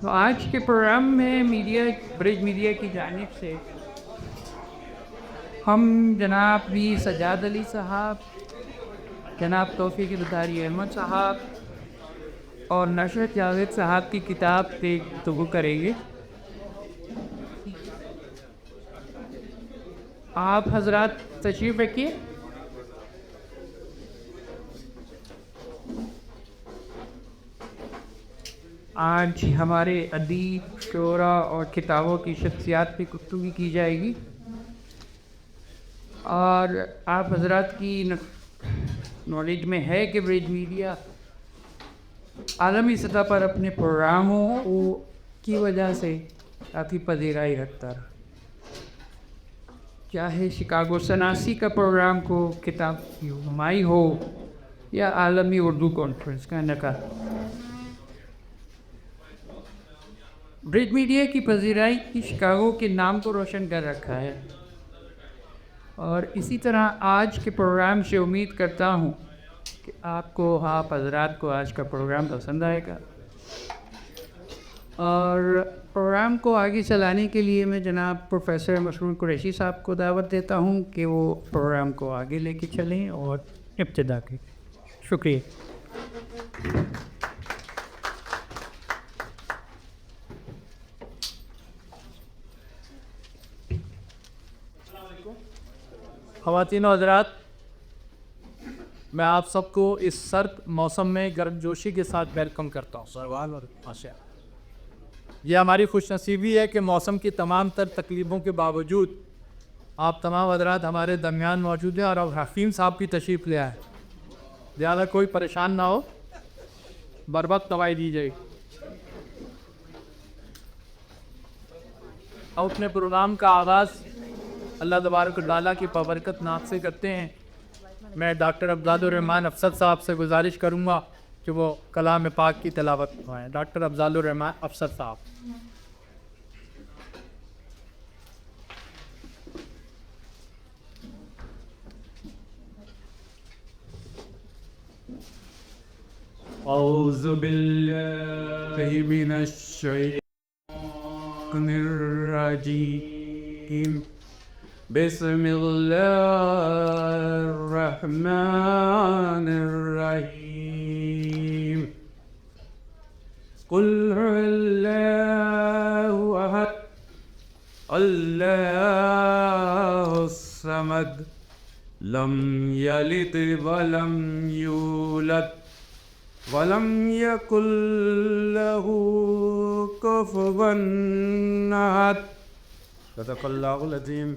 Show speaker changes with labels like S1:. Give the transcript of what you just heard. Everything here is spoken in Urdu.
S1: تو آج کے پروگرام میں برج میڈیا کی جانب سے ہم جناب وی سجاد علی صاحب، جناب توفیق الداری احمد صاحب اور نشرت جاوید صاحب کی کتاب پہ گفتگو کریں گے۔ آپ حضرات تشریف رکھیے۔ آج ہمارے ادیب، شعراء اور کتابوں کی شخصیات پہ گفتگو کی جائے گی، اور آپ حضرات کی نالج میں ہے کہ برج میڈیا عالمی سطح پر اپنے پروگراموں کی وجہ سے کافی پذیرائی رکھتا رہا، چاہے شکاگو سناسی کا پروگرام کو، کتاب کی رونمائی ہو یا عالمی اردو کانفرنس کا انعقاد۔ برج میڈیا کی پذیرائی کی شکاگو کے نام کو روشن کر رکھا ہے، اور اسی طرح آج کے پروگرام سے امید کرتا ہوں کہ آپ حضرات کو آج کا پروگرام پسند آئے گا، اور پروگرام کو آگے چلانے کے لیے میں جناب پروفیسر مسرور قریشی صاحب کو دعوت دیتا ہوں کہ وہ پروگرام کو آگے لے کے چلیں اور ابتدا کریں۔ شکریہ۔
S2: خواتین و حضرات، میں آپ سب کو اس سرد موسم میں گرمجوشی کے ساتھ ویلکم کرتا ہوں۔ سروال اور ماشاء اللہ، یہ ہماری خوش نصیبی ہے کہ موسم کی تمام تر تکلیفوں کے باوجود آپ تمام حضرات ہمارے درمیان موجود ہیں، اور اب حکیم صاحب کی تشریف لے آئے، زیادہ کوئی پریشان نہ ہو، بر وقت دوائی دی جائے۔ اور اپنے پروگرام کا آغاز اللہ تبارک و تعالیٰ کی بابرکت نام سے کرتے ہیں۔ میں ڈاکٹر افضال الرحمان افسر صاحب سے گزارش کروں گا کہ وہ کلام پاک کی تلاوت فرمائیں۔ ڈاکٹر افضال الرحمان افسر صاحب۔
S1: اعوذ باللہ من الشیطان الرجیم، بسم اللہ الرحمن الرحیم، قل هو اللہ احد اللہ الصمد لم یلد ولم یولد وَلَمْ يَكُنْ لَهُ كُفُوًا أَحَدٌ۔ صدق اللہ العظیم۔